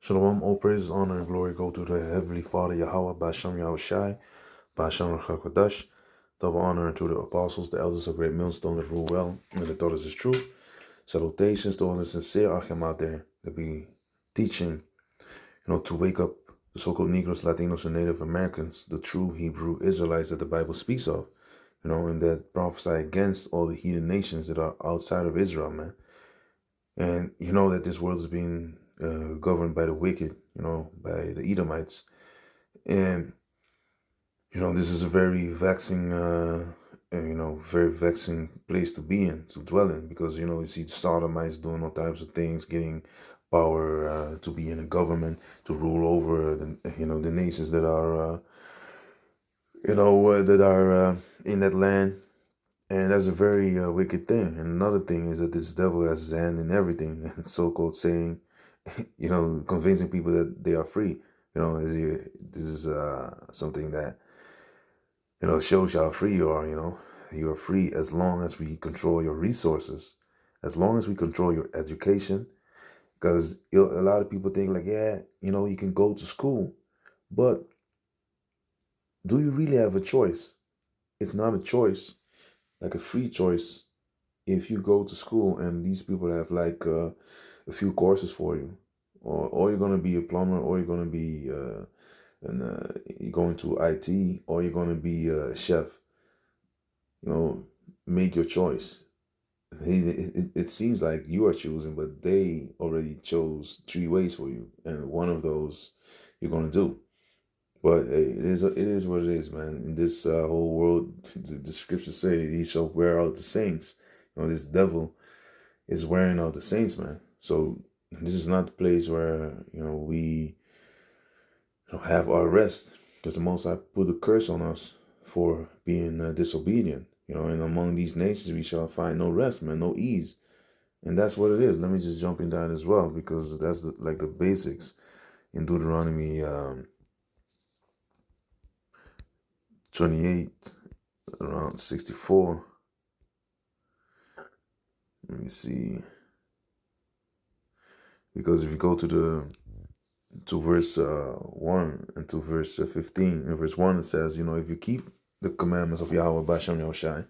Shalom, all praise, honor, and glory go to the Heavenly Father, Yahweh, Bashem Yahushai, Bashem Rachakadash. Double honor to the apostles, the elders of great millstone that rule well, and the daughters of truth. Salutations to all the sincere Achim out there that be teaching, to wake up the so-called Negroes, Latinos, and Native Americans, the true Hebrew Israelites that the Bible speaks of, and that prophesy against all the heathen nations that are outside of Israel, man. And you know that this world is being governed by the wicked, by the Edomites. And, this is a very vexing, very vexing place to be in, to dwell in, because, you see the Sodomites doing all types of things, getting power to be in the government, to rule over the nations that are, in that land. And that's a very wicked thing. And another thing is that this devil has his hand in everything, and so-called saying, convincing people that they are free. This is something that, shows you how free you are. You are free as long as we control your resources, as long as we control your education. Because a lot of people think like, yeah, you can go to school, but do you really have a choice? It's not a choice, like a free choice. If you go to school and these people have like a few courses for you, or you're gonna be a plumber, or you're gonna be you're going to IT, or you're gonna be a chef. Make your choice. It seems like you are choosing, but they already chose 3 ways for you, and one of those you're gonna do. But hey, it is what it is, man. In this whole world, the scriptures say he shall wear out the saints. This devil is wearing out the saints, man. So this is not the place where we have our rest, because the Most High put a curse on us for being disobedient. And among these nations we shall find no rest, man, no ease. And that's what it is. Let me just jump in that as well, because that's like the basics in Deuteronomy 28, around 64. Let me see. Because if you go to verse 1 and to verse 15, in verse 1 it says, if you keep the commandments of Yahweh Bashem Yahushai,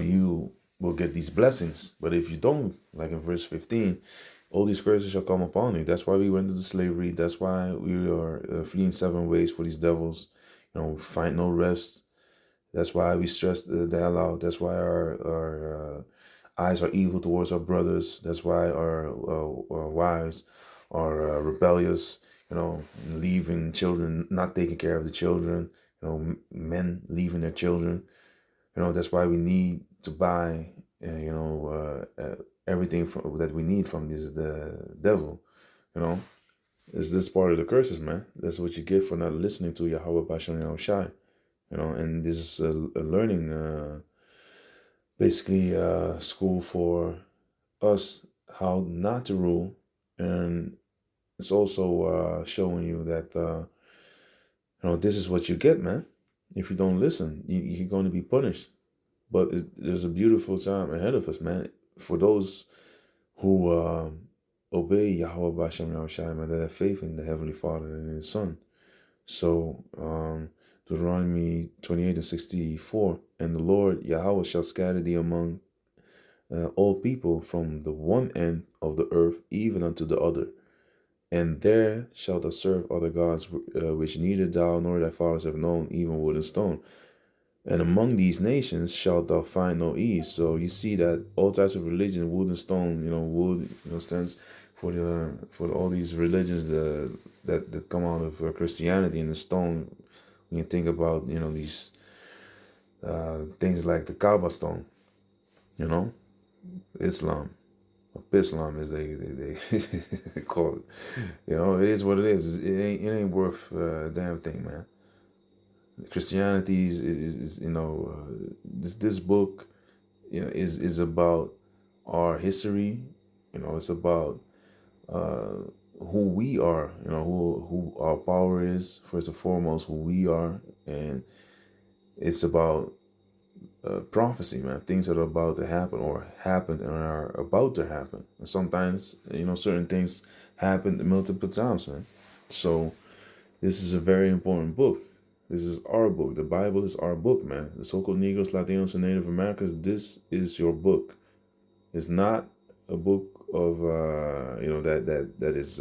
you will get these blessings. But if you don't, like in verse 15, all these curses shall come upon you. That's why we went into slavery. That's why we are fleeing 7 ways for these devils. We find no rest. That's why we stress the hell out. That's why our eyes are evil towards our brothers. That's why our wives are rebellious, leaving children, not taking care of the children, men leaving their children. That's why we need to buy, everything that we need from the devil. Is this part of the curses, man? That's what you get for not listening to Yahweh Bashem Yahushai. And this is a learning, basically school for us how not to rule. And it's also showing you that, this is what you get, man. If you don't listen, you're going to be punished. But there's a beautiful time ahead of us, man. For those who obey Yahweh Bashem Yahushai, man, that have faith in the Heavenly Father and in His Son. So, Deuteronomy 28 and 64, and the Lord Yahweh shall scatter thee among all people from the one end of the earth even unto the other. And there shalt thou serve other gods, which neither thou nor thy fathers have known, even wood and stone. And among these nations shalt thou find no ease. So you see that all types of religion, wood and stone, wood, stands for all these religions that come out of Christianity, and the stone, when you think about, these things like the Kaaba stone, Islam, Islam as they call it. It is what it is. It ain't worth a damn thing, man. Christianity is this book, is about our history. It's about who we are. Who our power is, first and foremost, who we are, and it's about prophecy, man. Things that are about to happen or happened and are about to happen. And sometimes, certain things happen multiple times, man. So this is a very important book. This is our book. The Bible is our book, man. The so-called Negroes, Latinos, and Native Americans, this is your book. It's not a book of, that is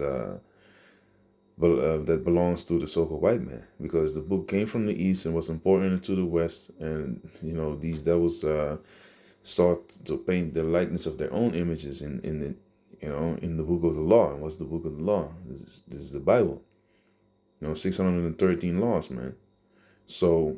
that belongs to the so-called white man, because the book came from the east and was important to the west, and these devils sought to paint the likeness of their own images in the book of the law. And what's the book of the law? This is the Bible. 613 laws, man. So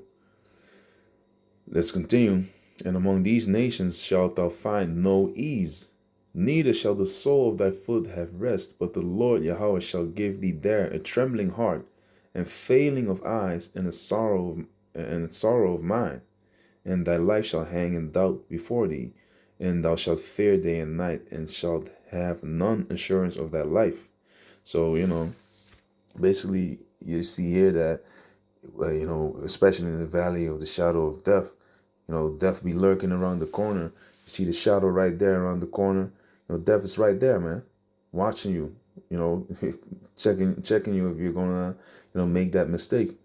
let's continue. And among these nations shalt thou find no ease, neither shall the sole of thy foot have rest, but the Lord Yahweh shall give thee there a trembling heart, and failing of eyes, and a sorrow of mind. And thy life shall hang in doubt before thee, and thou shalt fear day and night, and shalt have none assurance of thy life. So, basically you see here that, especially in the valley of the shadow of death, death be lurking around the corner. You see the shadow right there around the corner. Death is right there, man, watching you, checking you if you're gonna, make that mistake.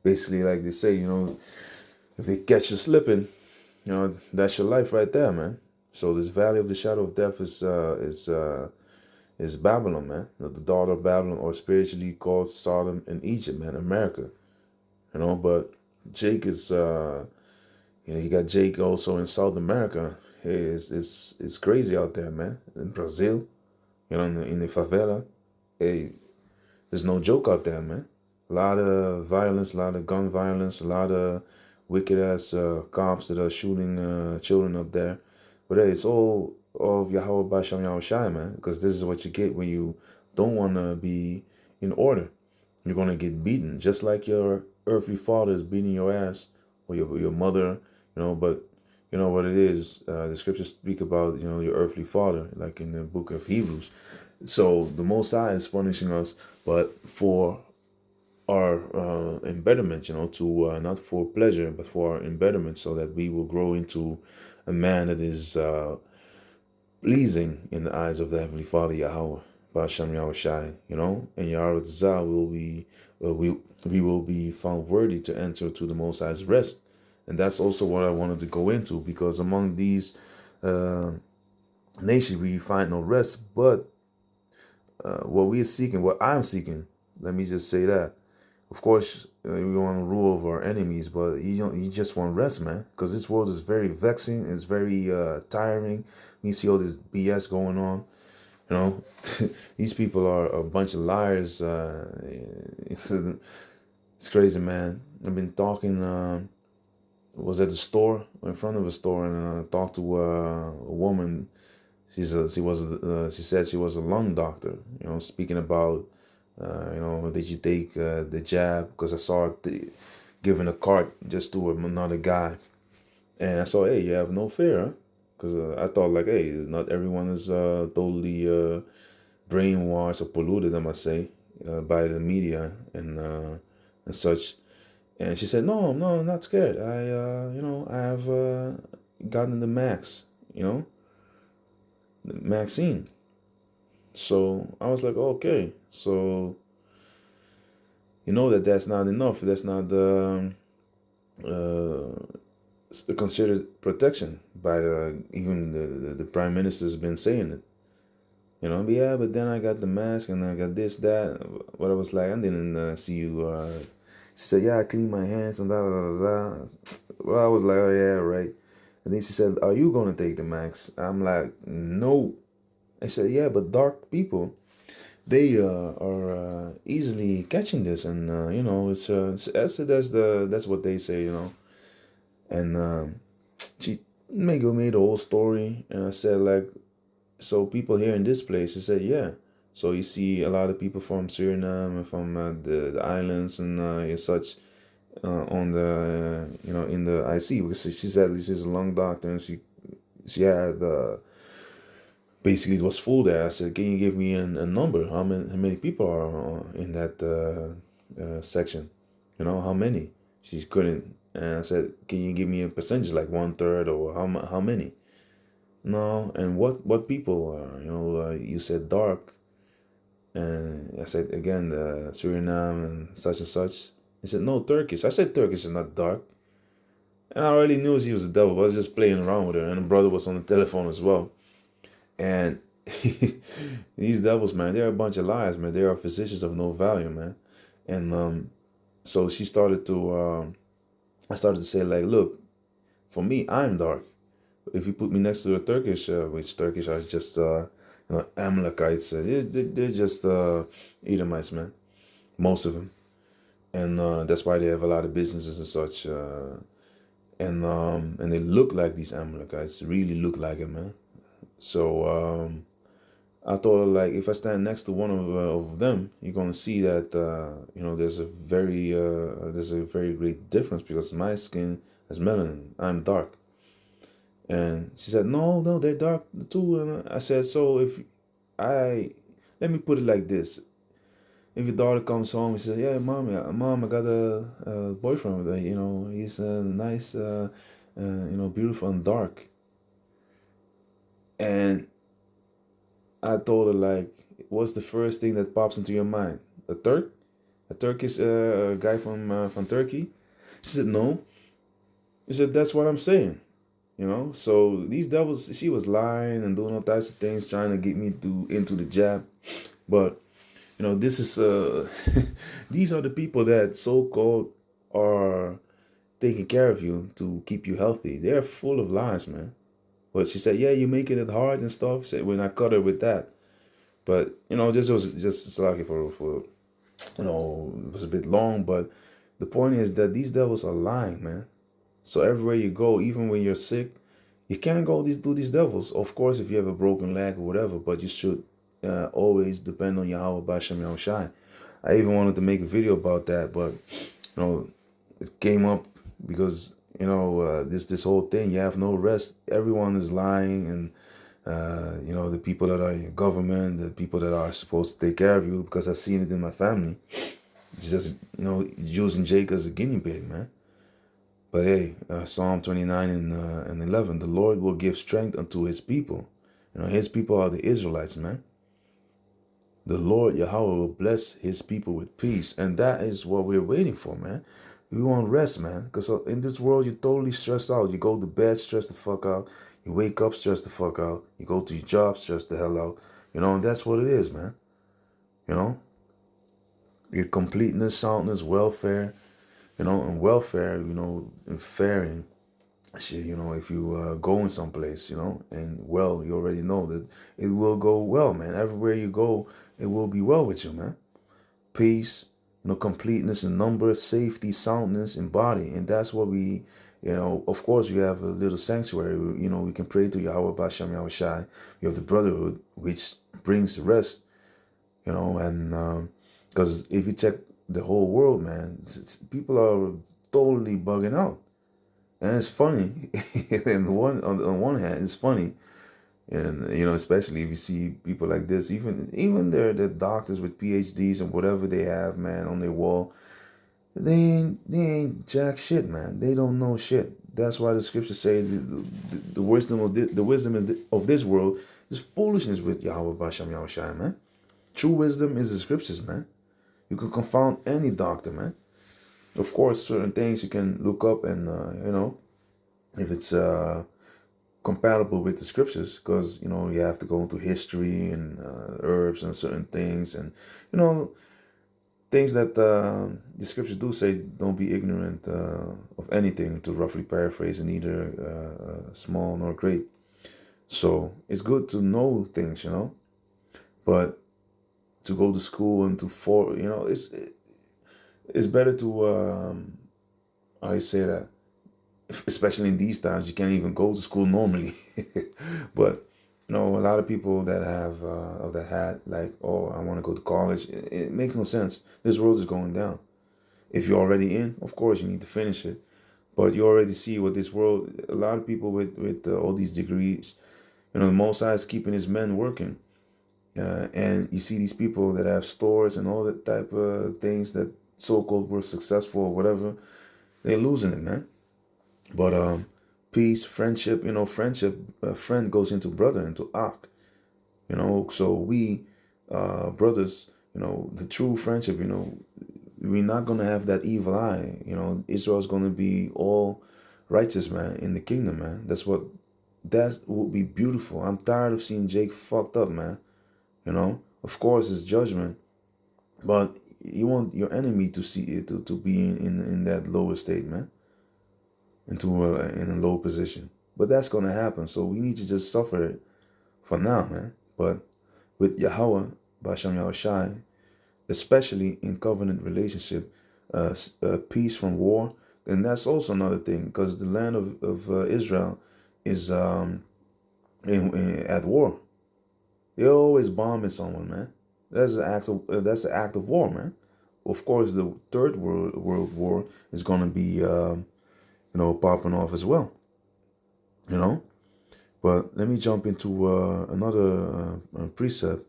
Basically, like they say, if they catch you slipping, that's your life right there, man. So this valley of the shadow of death is Babylon, man. The daughter of Babylon, or spiritually called Sodom and Egypt, man, America. But Jake is, you got Jake also in South America. Hey, it's crazy out there, man. In Brazil, in the favela. Hey, there's no joke out there, man. A lot of violence, a lot of gun violence, a lot of wicked ass cops that are shooting children up there. But hey, it's all of Yahweh Basham Yahushai, man. Because this is what you get when you don't want to be in order. You're going to get beaten, just like your earthly father is beating your ass, or your mother, but you know what it is. The scriptures speak about, your earthly father, like in the book of Hebrews. So the Most High is punishing us, but for our embetterment, to not for pleasure, but for our embetterment, so that we will grow into a man that is pleasing in the eyes of the Heavenly Father, Yahweh, Ba'Shem Yahushai, and Yahweh Zah will be, we will be found worthy to enter to the Most High's rest. And that's also what I wanted to go into, because among these nations we find no rest, but what we are seeking, what I'm seeking, let me just say that. Of course, we want to rule over our enemies, but you just want rest, man, because this world is very vexing. It's very tiring. You see all this BS going on. These people are a bunch of liars. It's crazy, man. I've been talking. Was at the store, in front of a store, and talked to a woman. She said she was a lung doctor. Speaking about, did you take the jab? Because I saw her giving a cart just to another guy, and I saw, hey, you have no fear, huh? Because I thought, like, hey, not everyone is totally brainwashed or polluted, I must say, by the media and such. And she said, no, I'm not scared. I have gotten the the vaccine. So I was like, okay. So that's not enough. That's not considered protection by even the prime minister's been saying it. But yeah, but then I got the mask and I got this, that. But I was like, I didn't see you. She said, yeah, I clean my hands and da da da da. Well, I was like, oh yeah, right. And then she said, are you going to take the mask? I'm like, no. I said, yeah, but dark people, they are easily catching this, and that's what they say, And she made a whole story, and I said, like, so people here in this place, she said, yeah. So you see a lot of people from Suriname and from the islands and such on the in the IC, because she said she's a lung doctor, and she had basically it was full there. I said, can you give me a number? How many people are in that section? How many? She couldn't And I said, can you give me a percentage, like 1/3 or how many? No, and what people are, you said dark. And I said, again, Suriname and such. He said, no, Turkish. I said, Turkish is not dark. And I already knew she was the devil, but I was just playing around with her. And the brother was on the telephone as well. And these devils, man, they're a bunch of lies, man. They are physicians of no value, man. And so she started to, I started to say, like, look, for me, I'm dark. If you put me next to a Turkish, which Turkish are just, Amalekites, they're just Edomites, man. Most of them. And that's why they have a lot of businesses and such. And they look like these Amalekites, really look like it, man. So I thought, like, if I stand next to one of them, you're gonna see that there's a very great difference, because my skin has melanin, I'm dark. And she said, no, they're dark too. And I said, so let me put it like this: if your daughter comes home and says, yeah, mom, I got a boyfriend, he's nice, beautiful and dark. And I told her, like, what's the first thing that pops into your mind? A Turkish guy from Turkey? She said, no. She said, that's what I'm saying. So these devils, she was lying and doing all types of things, trying to get me into the jab. But this is these are the people that so-called are taking care of you to keep you healthy. They're full of lies, man. But she said, yeah, you're making it hard and stuff. Said, when I cut her with that. But this was just lucky for it was a bit long. But the point is that these devils are lying, man. So everywhere you go, even when you're sick, you can't go do these devils. Of course, if you have a broken leg or whatever, but you should always depend on Yahweh Bashem Yahushai. I even wanted to make a video about that, but it came up because this whole thing. You have no rest. Everyone is lying, and the people that are in government, the people that are supposed to take care of you, because I've seen it in my family. It's just using Jake as a guinea pig, man. But hey, Psalm 29 and 11, the Lord will give strength unto his people. His people are the Israelites, man. The Lord Yahweh will bless his people with peace. And that is what we're waiting for, man. We want rest, man. Because in this world, you're totally stressed out. You go to bed, stressed the fuck out. You wake up, stressed the fuck out. You go to your job, stressed the hell out. And that's what it is, man. Your completeness, soundness, welfare. And welfare, and faring. Shit, if you going someplace, and well, you already know that it will go well, man. Everywhere you go, it will be well with you, man. Peace, completeness in number, safety, soundness in body. And that's what we, of course, we have a little sanctuary. We can pray to Yahweh Bashem Yahushai. We have the brotherhood, which brings the rest, and because if you check the whole world, man, people are totally bugging out. And it's funny. And on one hand, it's funny, and especially if you see people like this, even the doctors with PhDs and whatever they have, man, on their wall, they ain't jack shit, man. They don't know shit. That's why the scriptures say the wisdom of this world is foolishness with Yahweh Bashem Yahushai, man. True wisdom is the scriptures, man. You can confound any doctor, man. Of course, certain things you can look up and, if it's compatible with the scriptures, because, you have to go into history and herbs and certain things. And, things that the scriptures do say, don't be ignorant of anything, to roughly paraphrase, and neither small nor great. So it's good to know things, but to go to school and it's better to I say that, especially in these times, you can't even go to school normally. But a lot of people that have had like, oh, I want to go to college, it makes no sense. This world is going down. If you're already in, of course you need to finish it, but you already see what this world, a lot of people with all these degrees, the Most High is keeping his men working. And you see these people that have stores and all that type of things that so-called were successful or whatever. They're losing it, man. But peace, friendship, friendship, friend goes into brother, into ak. So we brothers, the true friendship, we're not gonna have that evil eye. Israel's gonna be all righteous, man, in the kingdom, man. That would be beautiful. I'm tired of seeing Jake fucked up, man. Of course it's judgment, but you want your enemy to see it, to be in that lower state, man, into in a low position. But that's gonna happen. So we need to just suffer it for now, man. But with Yahweh, Basham Yahushai, especially in covenant relationship, peace from war, and that's also another thing, because the land of Israel is at war. They're always bombing someone, man. That's an act of war, man. Of course, the third world war is gonna be popping off as well. But let me jump into another precept.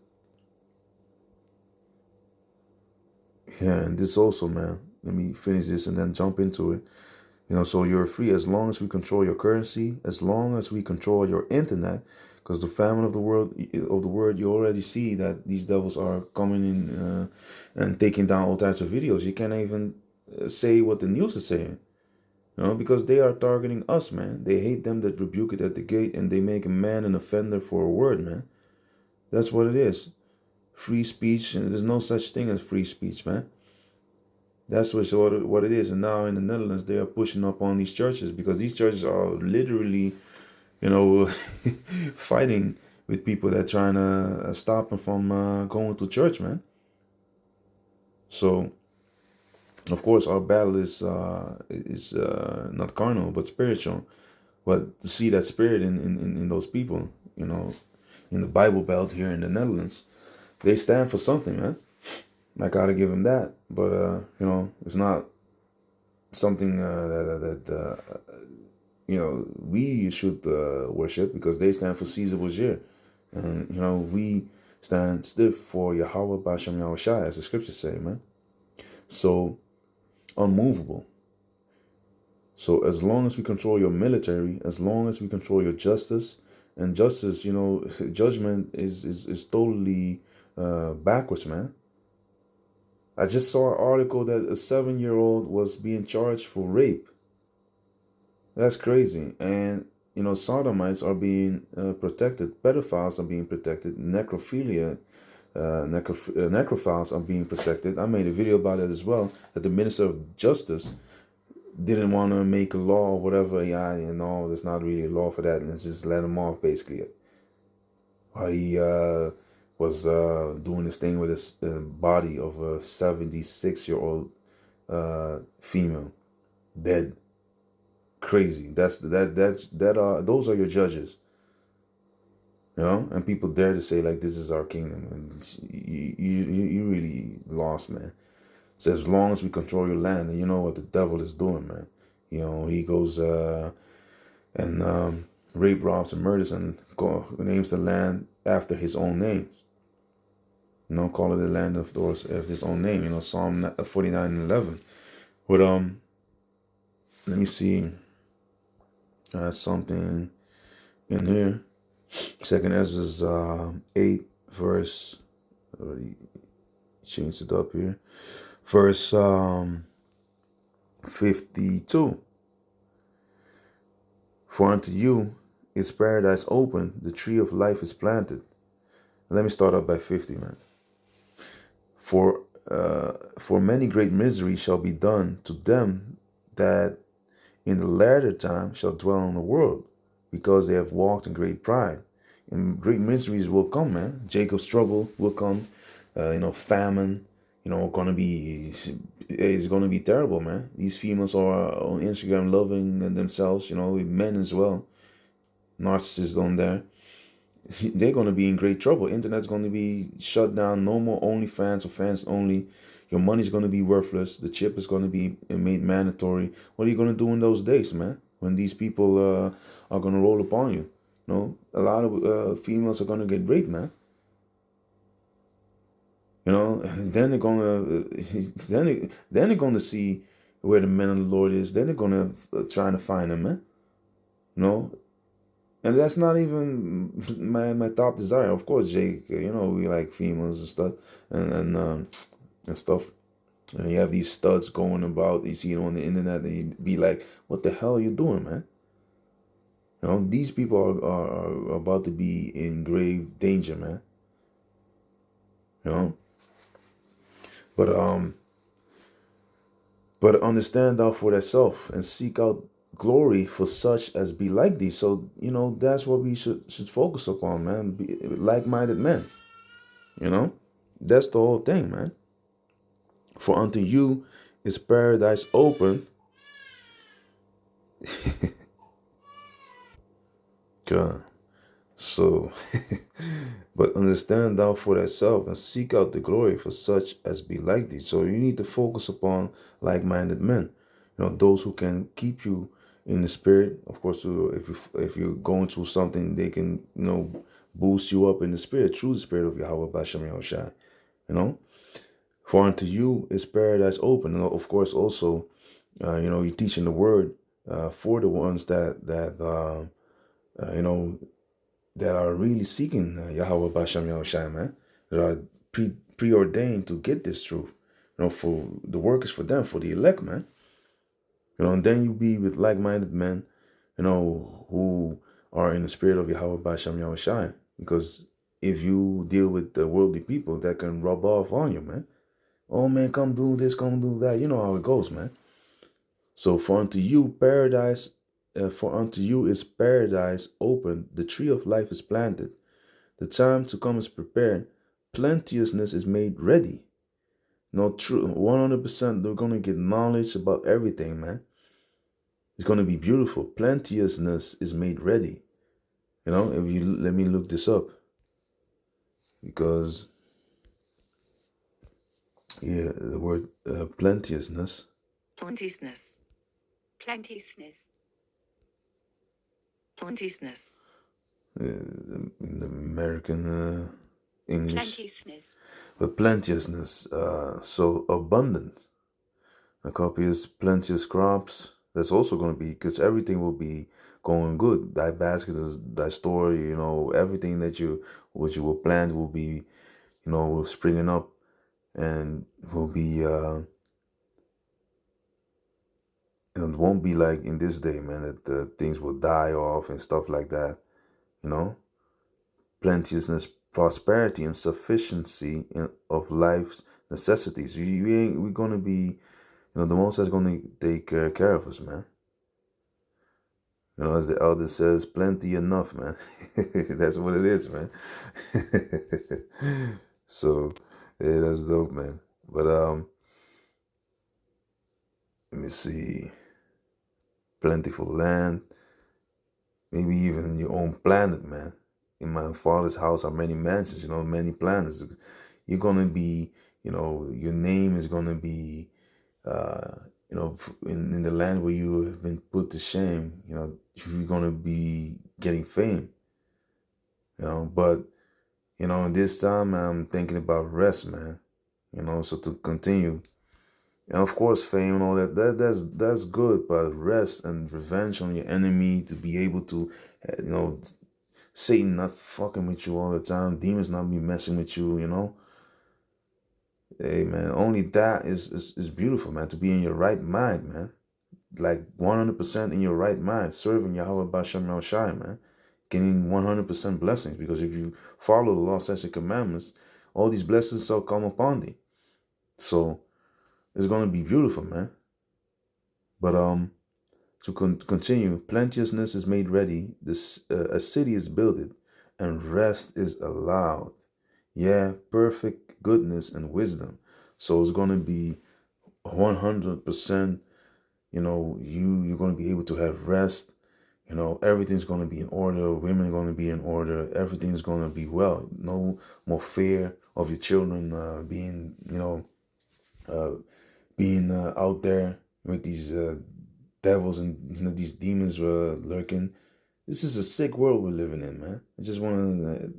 Yeah, and this also, man. Let me finish this and then jump into it. So you're free as long as we control your currency, as long as we control your internet, because the famine of the world, you already see that these devils are coming in and taking down all types of videos. You can't even say what the news is saying, because they are targeting us, man. They hate them that rebuke it at the gate, and they make a man an offender for a word, man. That's what it is. Free speech, and there's no such thing as free speech, man. That's what it is. And now in the Netherlands, they are pushing up on these churches, because these churches are literally, fighting with people that are trying to stop them from going to church, man. So, of course, our battle is not carnal, but spiritual. But to see that spirit in those people, in the Bible Belt here in the Netherlands, they stand for something, man. I gotta give them that. But it's not something that we should worship, because they stand for Caesar Borgia, and we stand stiff for Yahweh Basham Yahushai, as the scriptures say, man. So unmovable. So as long as we control your military, as long as we control your justice, and justice, judgment is totally backwards, man. I just saw an article that a 7-year-old was being charged for rape. That's crazy. And, sodomites are being protected. Pedophiles are being protected. Necrophilia, necrophiles are being protected. I made a video about it as well, that the Minister of Justice didn't want to make a law or whatever. Yeah, there's not really a law for that. Let's just let him off, basically. While he was doing this thing with his body of a 76-year-old female, dead. Crazy. Those are your judges, and people dare to say, like, this is our kingdom, and you really lost, man. So as long as we control your land, and you know what the devil is doing, man. He goes and rape, robs, and murders, and names the land after his own names. Call it the land of his own name. Psalm 49:11. But let me see. Something in here. Second Ezra 8 verse. Already changed it up here. Verse 52. For unto you is paradise open, the tree of life is planted. Let me start up by 50, man. For many great misery shall be done to them that in the latter time shall dwell in the world, because they have walked in great pride. And great miseries will come, man. Jacob's trouble will come. Famine. It's gonna be terrible, man. These females are on Instagram loving themselves. Men as well. Narcissists on there. They're gonna be in great trouble. Internet's gonna be shut down. No more OnlyFans or fans only. Your money's going to be worthless. The chip is going to be made mandatory. What are you going to do in those days, man? When these people are going to roll upon you? A lot of females are going to get raped, man. And then they're going to then they're going to see where the men of the Lord is, then they're gonna try to find him, man. You know, and that's not even my top desire. Of course, Jake, we like females and stuff, and stuff. And you have these studs going about, you see it on the internet, and you be like, what the hell are you doing, man? These people are about to be in grave danger, man. But understand thou for thyself and seek out glory for such as be like thee. So, that's what we should focus upon, man. Be like-minded men. That's the whole thing, man. For unto you is paradise open. God. So, but understand thou for thyself and seek out the glory for such as be like thee. So you need to focus upon like-minded men, those who can keep you in the spirit. Of course, if you're going through something, they can boost you up in the spirit through the spirit of Yahweh Bashem Yahushai. For unto you is paradise open. And of course, also, you're teaching the word for the ones that are really seeking Yahweh Bashem Yahushai, man, that are preordained to get this truth. For the work is for them, for the elect, man. And then you be with like-minded men, who are in the spirit of Yahweh Bashem Yahushai. Because if you deal with the worldly people, that can rub off on you, man. Oh, man, come do this, come do that. You know how it goes, man. So for unto you is paradise open, the tree of life is planted, the time to come is prepared, plenteousness is made ready. No, true, 100%, they're going to get knowledge about everything, man. It's going to be beautiful. Plenteousness is made ready. If you let me look this up, because the word plenteousness. Plenteousness. Plenteousness. Plenteousness. The American English. Plenteousness. But plenteousness, so abundant. A copy is plenteous crops. That's also going to be, because everything will be going good. Thy basket is thy store, everything that what you will plant will be, will springing up and will be, it won't be like in this day, man, that the things will die off and stuff like that, Plenteousness, prosperity, and sufficiency of life's necessities. We're going to be, the Most High is going to take care of us, man. As the elder says, plenty enough, man. That's what it is, man. So, yeah, that's dope, man. But, let me see. Plentiful land. Maybe even your own planet, man. In my father's house are many mansions, many planets. You're going to be, your name is going to be, in the land where you have been put to shame, you're going to be getting fame, but, in this time, I'm thinking about rest, man, so to continue. And of course, fame and all that's good, but rest and revenge on your enemy, to be able to, Satan not fucking with you all the time, demons not be messing with you, Hey, man, only that is beautiful, man, to be in your right mind, man. Like 100% in your right mind, serving Yahweh Bashem Yahushai, man. Getting 100% blessings, because if you follow the law, statutes, and commandments, all these blessings shall come upon thee. So it's going to be beautiful, man. But to continue, plenteousness is made ready. A city is builded, and rest is allowed. Yeah, perfect goodness and wisdom. So it's going to be 100%. You're going to be able to have rest. Everything's going to be in order. Women are going to be in order. Everything's going to be well. No more fear of your children being, out there with these devils and these demons lurking. This is a sick world we're living in, man. I just want to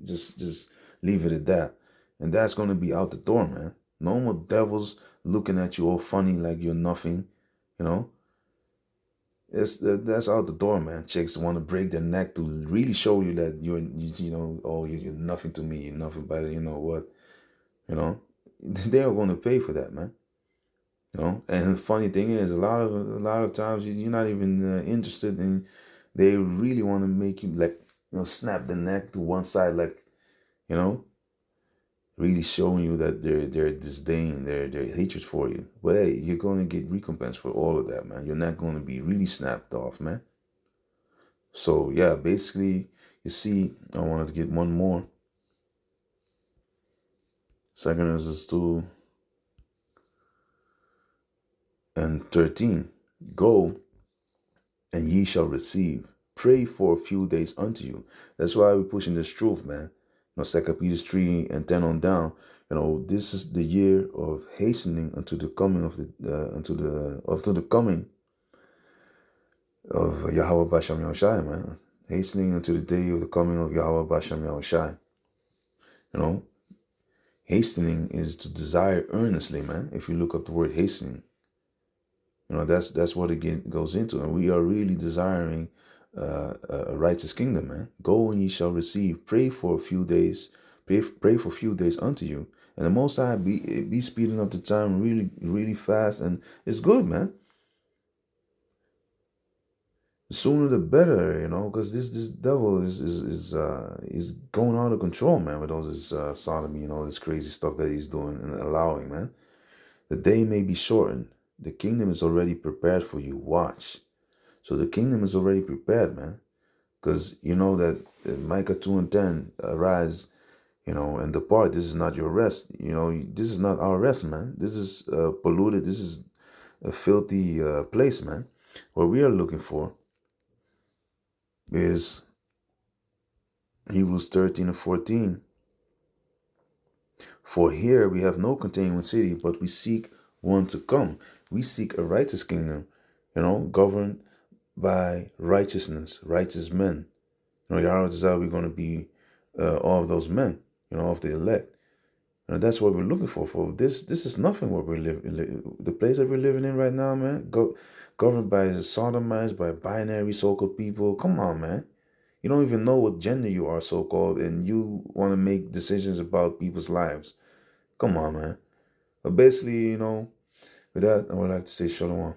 just leave it at that. And that's going to be out the door, man. No more devils looking at you all funny like you're nothing, you know. That's out the door, man. Chicks want to break their neck to really show you that you're nothing to me, you're nothing, but you know what, you know, they are going to pay for that, man. You know, and the funny thing is, a lot of times you're not even interested in. They really want to make you like, snap the neck to one side, like, you know, really showing you that their disdain, their hatred for you. But hey, you're gonna get recompense for all of that, man. You're not gonna be really snapped off, man. So yeah, basically, you see, I wanted to get one more. Second is 2:13. Go, and ye shall receive. Pray for a few days unto you. That's why we're pushing this truth, man. 2 Peter 3:10 on down. This is the year of hastening unto the coming of the coming of Yahweh Basham Yahushai, man. Hastening unto the day of the coming of Yahweh Basham Yahushai. Hastening is to desire earnestly, man. If you look up the word hastening, that's what it goes into. And we are really desiring a righteous kingdom, man. Go and ye shall receive. Pray for a few days. Pray for a few days unto you. And the Most High be speeding up the time really, really fast. And it's good, man. The sooner the better, because this devil is going out of control, man, with all this sodomy and all this crazy stuff that he's doing and allowing, man. The day may be shortened. The kingdom is already prepared for you. Watch. So the kingdom is already prepared, man. Because you know that Micah 2:10, arise, and depart. This is not your rest. This is not our rest, man. This is polluted. This is a filthy place, man. What we are looking for is Hebrews 13:14. For here we have no continuing city, but we seek one to come. We seek a righteous kingdom, governed by righteousness, righteous men. Yahweh desire we're going to be all of those men, of the elect. That's what we're looking for. For this is nothing what we're living. The place that we're living in right now, man, governed by sodomites, by binary so-called people. Come on, man. You don't even know what gender you are, so-called, and you want to make decisions about people's lives. Come on, man. But basically, with that, I would like to say shalom.